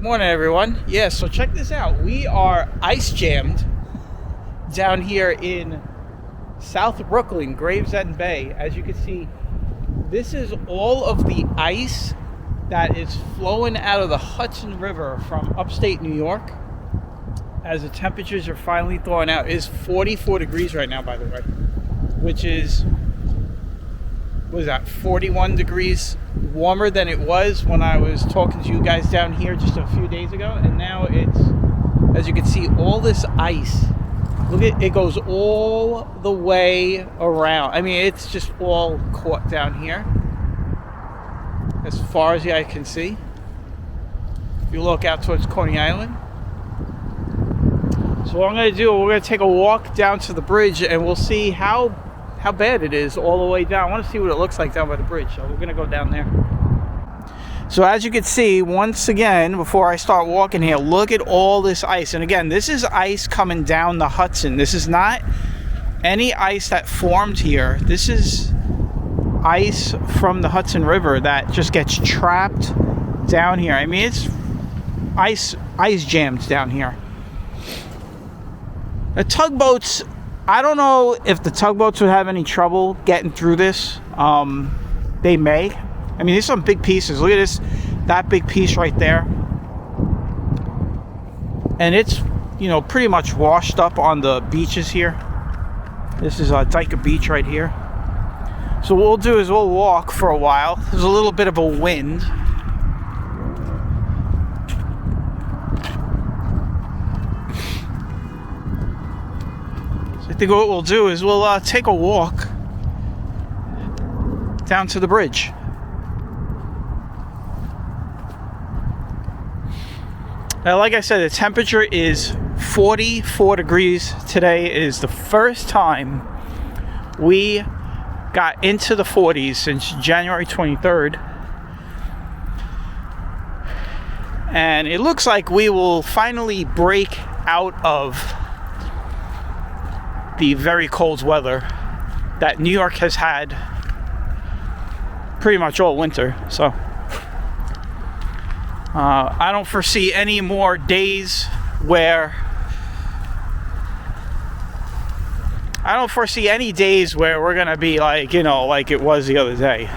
Morning, everyone. Yeah, so check this out. We are ice jammed down here in South Brooklyn, Gravesend Bay. As you can see, this is all of the ice that is flowing out of the Hudson River from upstate New York. As the temperatures are finally thawing out, it is 44 degrees right now, by the way, which is, what is that, 41 degrees warmer than it was when I was talking to you guys down here just a few days ago. And now it's, as you can see, all this ice, look at it, goes all the way around. I mean, it's just all caught down here as far as the eye can see. If you look out towards Coney Island. So what I'm going to do, we're going to take a walk down to the bridge and we'll see how bad it is all the way down. I want to see what it looks like down by the bridge, so we're going to go down there. So as you can see, once again, before I start walking here, look at all this ice. And again, this is ice coming down the Hudson. This is not any ice that formed here. This is ice from the Hudson River that just gets trapped down here. I mean, it's ice jammed down here. The tugboats, I don't know if the tugboats would have any trouble getting through this. They may. I mean, there's some big pieces. Look at this, that big piece right there. And it's, you know, pretty much washed up on the beaches here. This is Dyke Beach right here. So what we'll do is we'll walk for a while. There's a little bit of a wind. I think what we'll do is we'll take a walk down to the bridge. Now, like I said, the temperature is 44 degrees. Today is the first time we got into the 40s since January 23rd. And it looks like we will finally break out of the very cold weather that New York has had pretty much all winter. So I don't foresee any more days where we're gonna be like, you know, like it was the other day.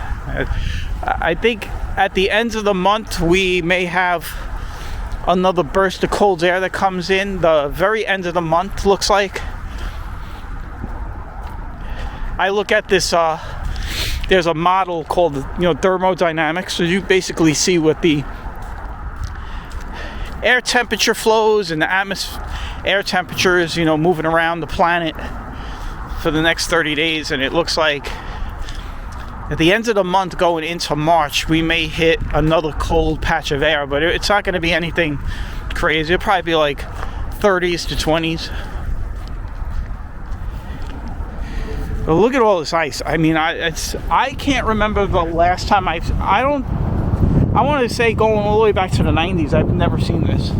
I think at the end of the month we may have another burst of cold air that comes in. The very end of the month looks like. I look at this, there's a model called, you know, thermodynamics. So you basically see what the air temperature flows and the air temperatures, you know, moving around the planet for the next 30 days. And it looks like at the end of the month going into March, we may hit another cold patch of air, but it's not going to be anything crazy. It'll probably be like 30s to 20s. But look at all this ice. I mean, I can't remember the last time I want to say going all the way back to the 90s, I've never seen this. I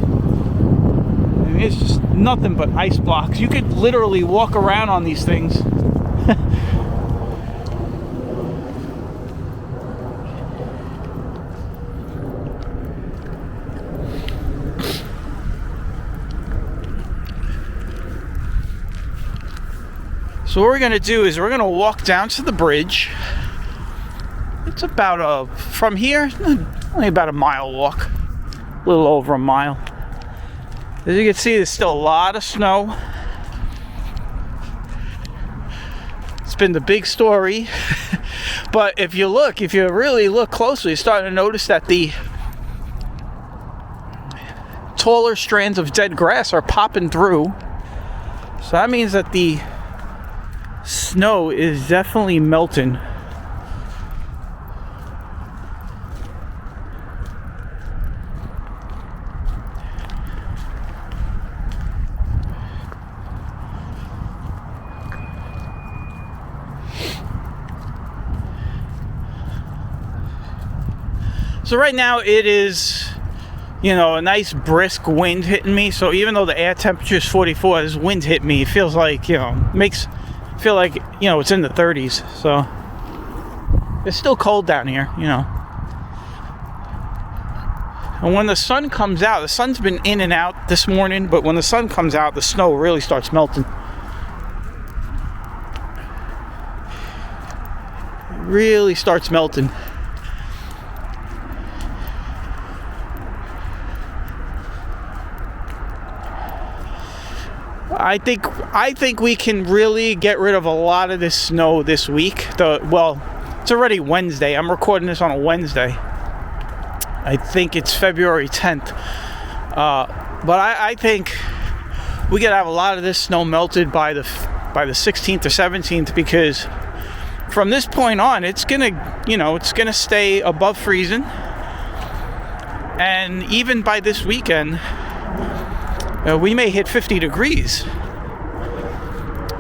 mean, it's just nothing but ice blocks. You could literally walk around on these things. So what we're going to do is we're going to walk down to the bridge. It's about from here, only about a mile walk. A little over a mile. As you can see, there's still a lot of snow. It's been the big story. But if you really look closely, you're starting to notice that the taller strands of dead grass are popping through. So that means that the snow is definitely melting. So right now it is, you know, a nice brisk wind hitting me. So even though the air temperature is 44, this wind hit me. It feels like, you know, makes feel like, you know, it's in the 30s. So it's still cold down here, you know. And when the sun comes out, the sun's been in and out this morning, but when the sun comes out, the snow really starts melting. It really starts melting. I think we can really get rid of a lot of this snow this week. Well, it's already Wednesday. I'm recording this on a Wednesday. I think it's February 10th. But I think we could have a lot of this snow melted by the 16th or 17th, because from this point on, it's gonna stay above freezing. And even by this weekend, we may hit 50 degrees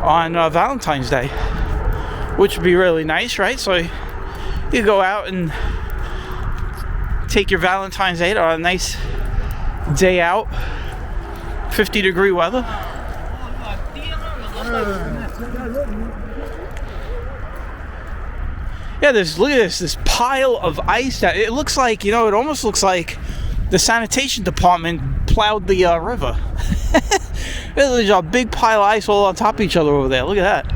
on Valentine's Day, which would be really nice, right? So you go out and take your Valentine's Day on a nice day out, 50 degree weather. Yeah, look at this pile of ice. It looks like, it almost looks like the sanitation department plowed the river. There's a big pile of ice all on top of each other over there. Look at that.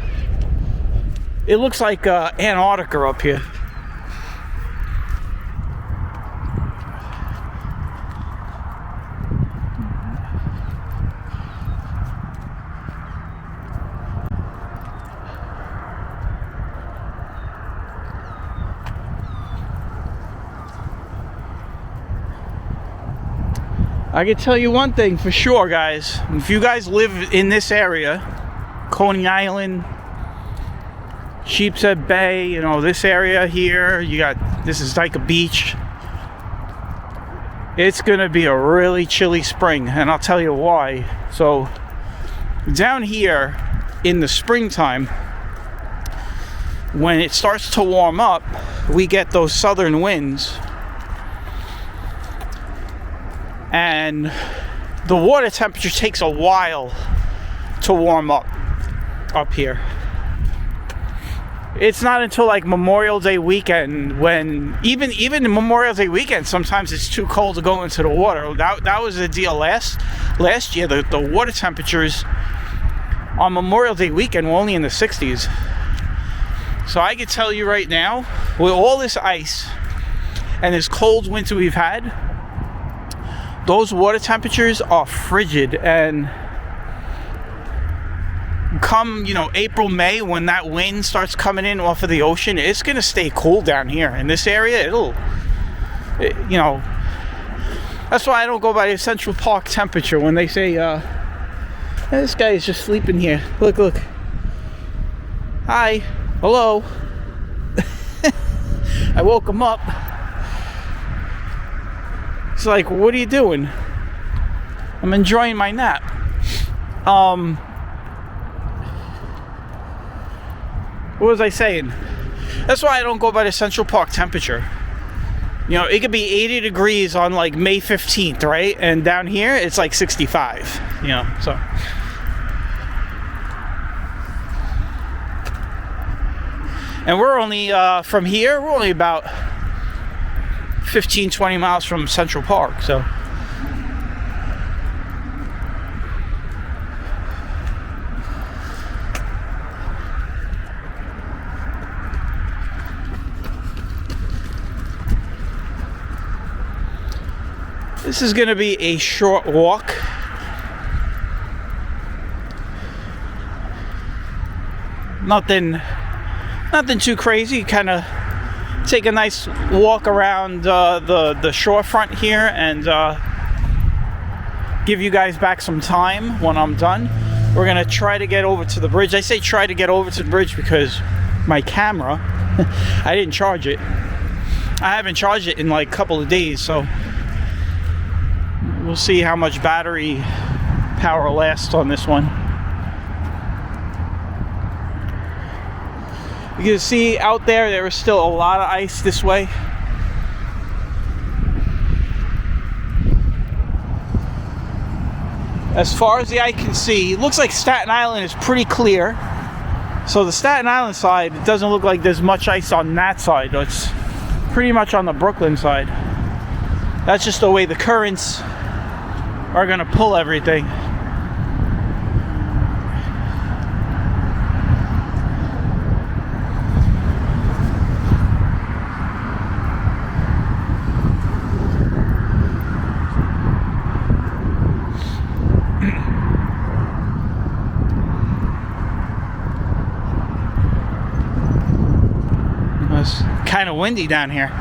It looks like Antarctica up here. I can tell you one thing for sure, guys. If you guys live in this area, Coney Island, Sheepshead Bay, this area here, this is like a beach. It's gonna be a really chilly spring, and I'll tell you why. So down here in the springtime, when it starts to warm up, we get those southern winds. And the water temperature takes a while to warm up here. It's not until like Memorial Day weekend, when even Memorial Day weekend, sometimes it's too cold to go into the water. That was the deal last year. The water temperatures on Memorial Day weekend were only in the 60s. So I can tell you right now, with all this ice and this cold winter we've had, those water temperatures are frigid. And come, April, May, when that wind starts coming in off of the ocean, it's going to stay cool down here. In this area, that's why I don't go by the Central Park temperature when they say, this guy is just sleeping here. Look. Hi. Hello. I woke him up. It's like, what are you doing? I'm enjoying my nap. What was I saying? That's why I don't go by the Central Park temperature. It could be 80 degrees on like May 15th, right? And down here, it's like 65, so. And we're only, from here, we're only about 15-20 miles from Central Park, so this is going to be a short walk. Nothing too crazy. Kind of take a nice walk around the shorefront here, and give you guys back some time when I'm done. We're gonna try to get over to the bridge. I say try to get over to the bridge because my camera, I didn't charge it. I haven't charged it in like a couple of days, so we'll see how much battery power lasts on this one. You can see out there is still a lot of ice this way. As far as the eye can see, it looks like Staten Island is pretty clear. So the Staten Island side, it doesn't look like there's much ice on that side. It's pretty much on the Brooklyn side. That's just the way the currents are gonna pull everything. It's kind of windy down here.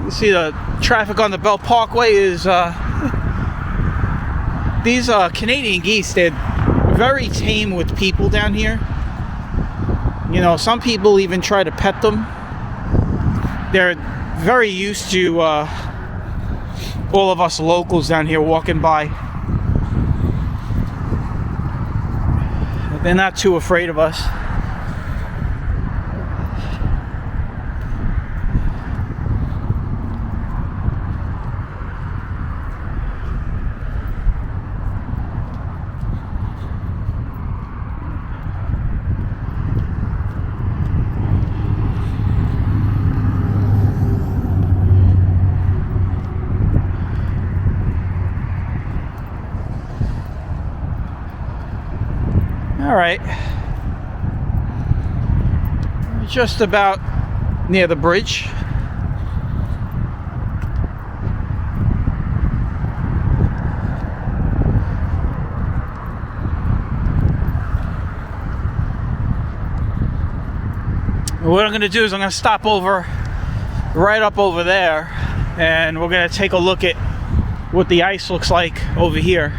You see the traffic on the Bell Parkway is these Canadian geese, they're very tame with people down here. You know, some people even try to pet them. They're very used to all of us locals down here walking by. They're not too afraid of us. All right, just about near the bridge. What I'm going to do is I'm going to stop over right up over there, and we're going to take a look at what the ice looks like over here.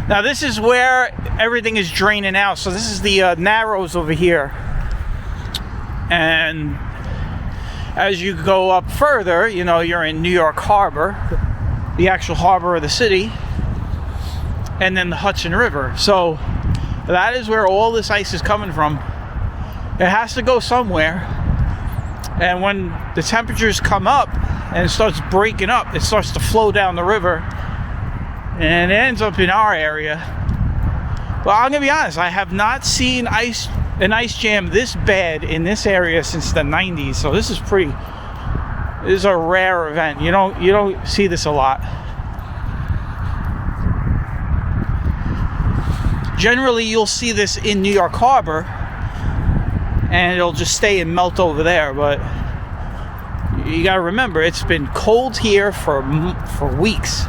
Now this is where everything is draining out. So this is the Narrows over here. And as you go up further, you know, you're in New York Harbor, the actual harbor of the city, and then the Hudson River. So that is where all this ice is coming from. It has to go somewhere. And when the temperatures come up and it starts breaking up, it starts to flow down the river. And it ends up in our area. Well, I'm gonna be honest, I have not seen an ice jam this bad in this area since the 90s. So this is a rare event. You don't see this a lot. Generally, you'll see this in New York Harbor, and it'll just stay and melt over there. But you gotta remember, it's been cold here for weeks.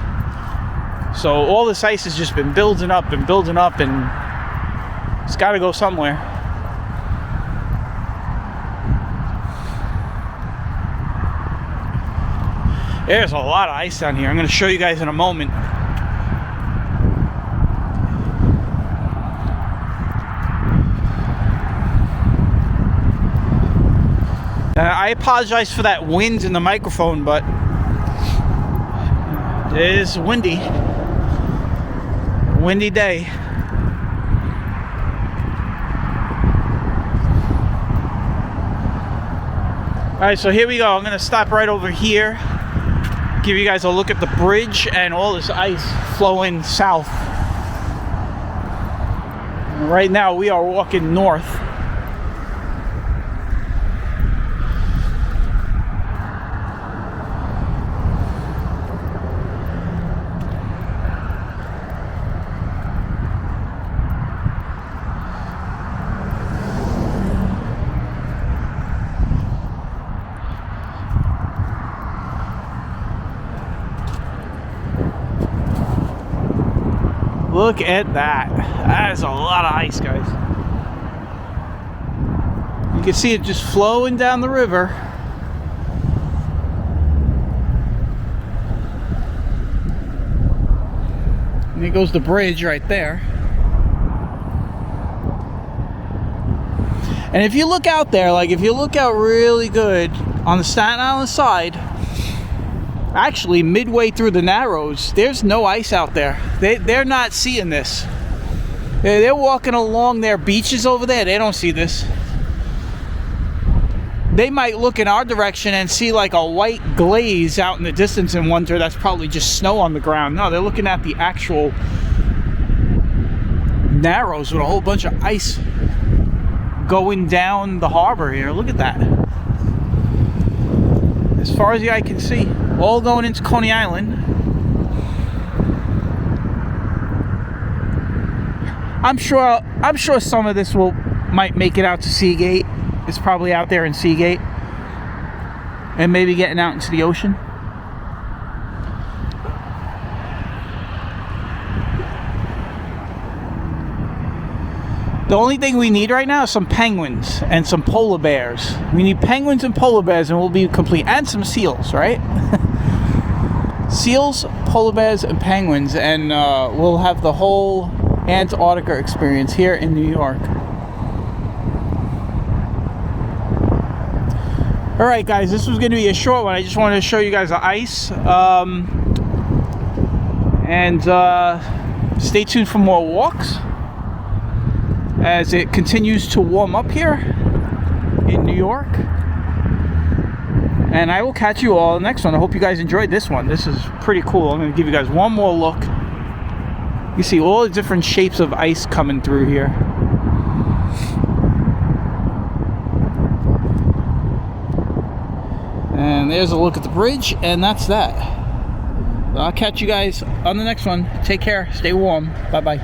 So all this ice has just been building up, and it's got to go somewhere. There's a lot of ice down here. I'm going to show you guys in a moment. I apologize for that wind in the microphone, but it is windy. Windy day. Alright, so here we go. I'm going to stop right over here, give you guys a look at the bridge and all this ice flowing south. Right now we are walking north. Look at that. That is a lot of ice, guys. You can see it just flowing down the river. And there goes the bridge right there. And if you look out there, like if you look out really good on the Staten Island side, actually midway through the Narrows, there's no ice out there. They're not seeing this. They're walking along their beaches over there. They don't see this. they might look in our direction and see like a white glaze out in the distance and wonder that's probably just snow on the ground. No, they're looking at the actual narrows with a whole bunch of ice going down the harbor here. Look at that. As far as the eye can see, all going into Coney Island. I'm sure some of this might make it out to Seagate. It's probably out there in Seagate, and maybe getting out into the ocean. The only thing we need right now is some penguins and some polar bears. We need penguins and polar bears and we'll be complete. And some seals, right? Seals, polar bears, and penguins, and we'll have the whole Antarctica experience here in New York. Alright guys, this was going to be a short one. I just wanted to show you guys the ice. And stay tuned for more walks as it continues to warm up here in New York. And I will catch you all in the next one. I hope you guys enjoyed this one. This is pretty cool. I'm going to give you guys one more look. You see all the different shapes of ice coming through here. And there's a look at the bridge, and that's that. I'll catch you guys on the next one. Take care. Stay warm. Bye-bye.